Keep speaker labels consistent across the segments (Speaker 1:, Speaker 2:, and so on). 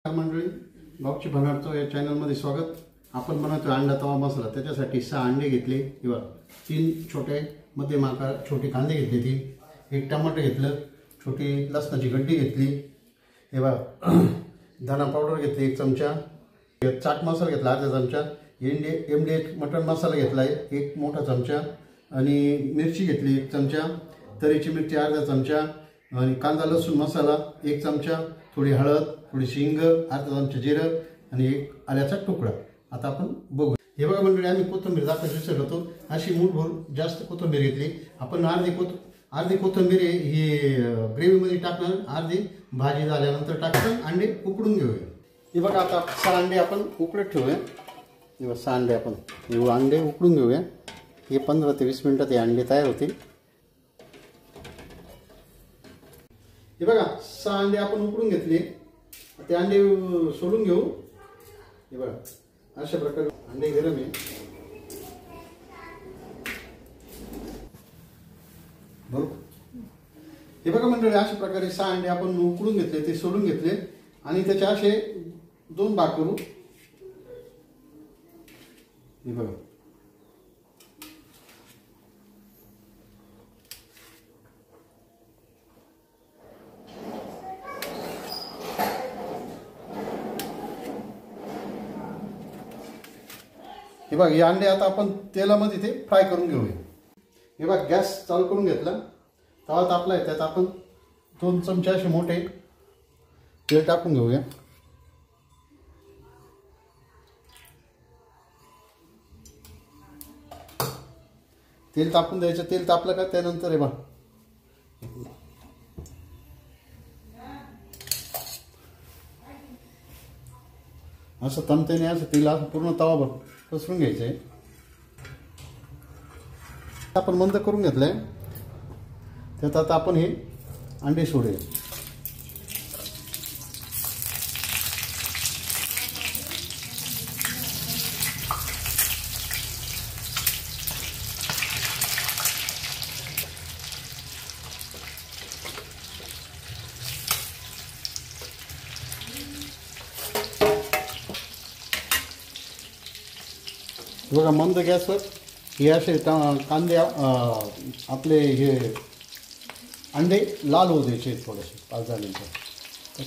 Speaker 1: मंडळी, भाऊची बनाडतो या चॅनलमध्ये स्वागत। आपण बनवतो अंडा तवा मसाला। त्याच्यासाठी 6 अंडे घेतले किंवा 3 छोटे मध्यम आकार छोटे कांदे घेतले, 3 एक टमाटर घेतलं, छोटी लसणाची गड्डी घेतली, हे बघा धना पावडर घेतली 1 चमचा, चाट मसाला घेतला अर्धा चमचा, एमडी मटन मसाला घेतला 1 मोठा चमचा आणि मिरची घेतली 1 चमचा, तरीची मिरची अर्धा चमचा आणि कांदा लसूण मसाला 1 चमचा, थोडी हळद, थोडी हिंग, अर्धा चमचा जिरं आणि 1 आल्याचा तुकडा। आता आपण बघू। हे बघा मंडळी, आम्ही कोथिंबीर दाखवायला विसरलो होतो। अशी मूठभर जास्त कोथिंबीर घेतली आपण। अर्धी कोथिंबीर ही ग्रेव्ही मध्ये टाकणार, अर्धी भाजी झाल्यानंतर टाकणार। अंडे उकडून घेऊया। हे बघा आता 6 अंडे आपण उकडत ठेवूया। हे बघा 6 अंडे आपण अंडे उकडून घेऊया। हे 15 ते 20 मिनिटात हे अंडे तयार होतील। हे बघा 6 अंडे आपण उकडून घेतले, ते अंडे सोडून घेऊ। हे बघा अशा प्रकारे अंडे गरम आहे बरोबर। हे बघा मंडळी, अशा प्रकारे 6 अंडे आपण उकडून घेतले, ते सोडून घेतले आणि त्याचे असे 2 भाग करू। हे बघा हे बघा हे अंडे आता आपण तेलामध्ये ते फ्राय करून घेऊया। हे बघा गॅस चालू करून घेतला, तवा तापला आहे, त्यात आपण 2 चमचे असे मोठे तेल टाकून घेऊया। तेल तापून द्यायचं। तेल तापलं का त्यानंतर हे बघा असं तमतेने असं तेल पूर्ण तवावर पसरून घ्यायचंय। आपण मंद करून घेतलंय, त्यात आता आपण हे अंडे सोडूया। बघा मंद गॅसवर हे असे कांदे आपले हे अंडे लाल होऊ द्यायचे थोडेसे 5 झाल्यानंतर।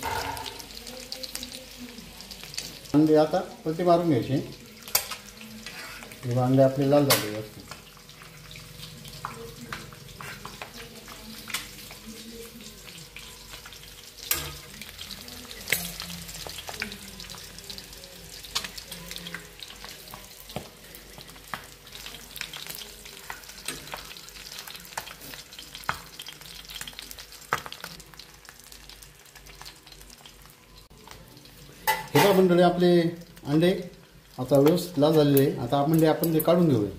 Speaker 1: अंडे आता पलटी मारून घ्यायचे। हे अंडे आपले लाल झाले असते। हे बघा मंडळी, आपले अंडे आता व्यवस्थित लाल झालेले आहे। आता आपण ते काढून घेऊया।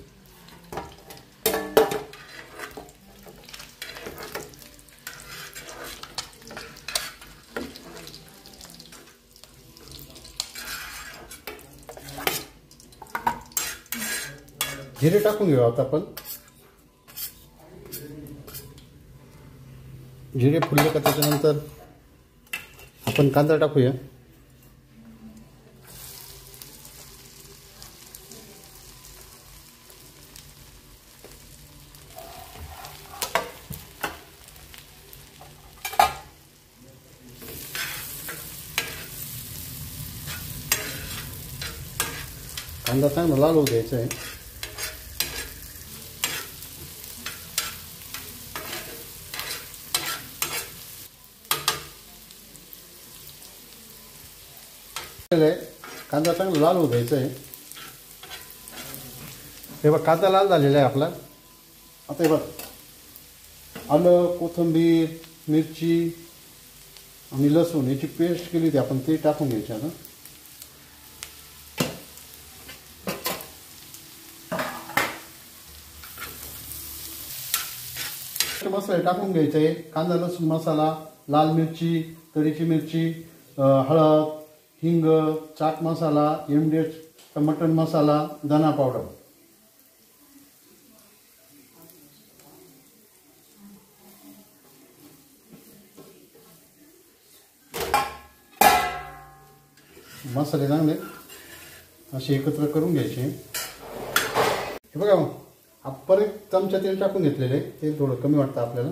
Speaker 1: जिरे टाकून घेऊ आता आपण। जिरे फुलले का त्याच्यानंतर आपण कांदा टाकूया। कांदा चांगला लाल होऊ द्यायचा आहे। कांदा चांगला लाल होऊ द्यायचा आहे। हे बघ कांदा लाल झालेला आहे आपला। आता हे बघ आलं, कोथिंबीर, मिरची आणि लसूण याची पेस्ट केली होती आपण, ते टाकून घ्यायचं ना। मसाले टाकून घ्यायचे। कांदा लसूण मसाला, लाल मिरची, तरीची मिरची, हळद, हिंग, चाट मसाला, एमडी मटन मसाला, धना पावडर। मसाले चांगले असे एकत्र करून घ्यायचे। हे बघा आपण एक चमचा तेल टाकून घेतलेले, तेल थोडं कमी वाटतं आपल्याला।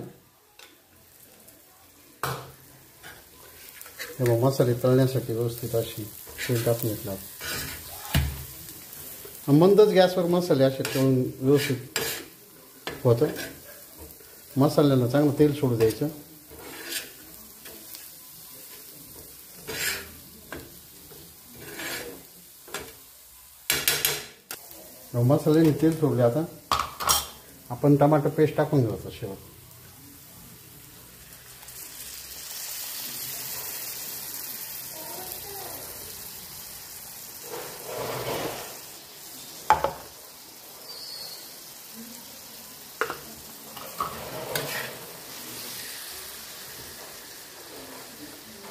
Speaker 1: हे बघा मसाले तळण्यासाठी व्यवस्थित अशी तेल टाकून घेतलं। मंदच गॅसवर मसाले असे तळून व्यवस्थित होतं। मसाल्याला चांगलं तेल सोडू द्यायचं। मसाल्याने तेल सोडले, आता आपण टमाटर पेस्ट टाकून घेऊ शेवट।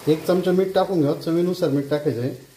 Speaker 1: एक चमचा मीठ टाकून घ्या, चवीनुसार मीठ टाकायचं आहे।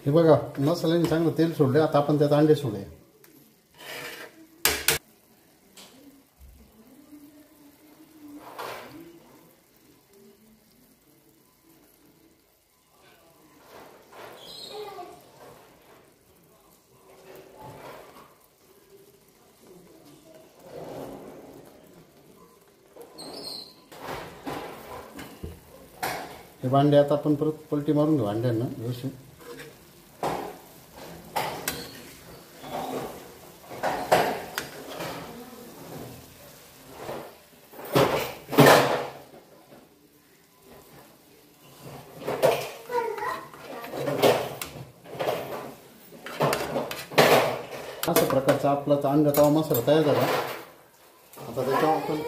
Speaker 1: हे बघा मसाल्याने चांगलं तेल सोडले, आता आपण त्यात अंडे सोडूया। हे भांडे आता आपण परत पलटी मारून घेऊ अंड्यांना व्यवस्थित। अशा प्रकारचा आपला अंडा तवा मसाला तयार झाला। आता त्याच्यावर आपण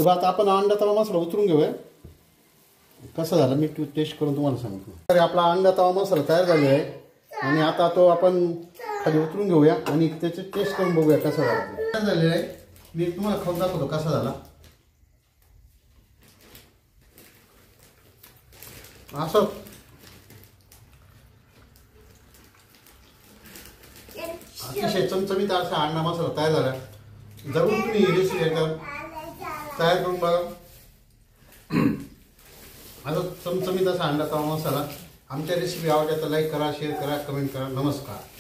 Speaker 1: आता आपण अंडा तवा मसाला उतरून घेऊया। कसा झाला मी टेस्ट करून तुम्हाला सांगतो। तर आपला अंडा तवा मसाला तयार झालेला आहे आणि आता तो आपण खाली उतरून घेऊया आणि त्याची टेस्ट करून बघूया कसा झाला। तयार झालेला आहे, मी तुम्हाला खाऊन दाखवतो कसा झाला। असं अतिशय चमचमीत असा अंडा मसाला तयार झाला। जरूर तुम्ही ही रेसिपी एकदा तयार करून बघा। आता चमचमीत असा अंडा तवा मसाला। आमच्या रेसिपी आवडल्या तर लाईक करा, शेअर करा, कमेंट करा। नमस्कार।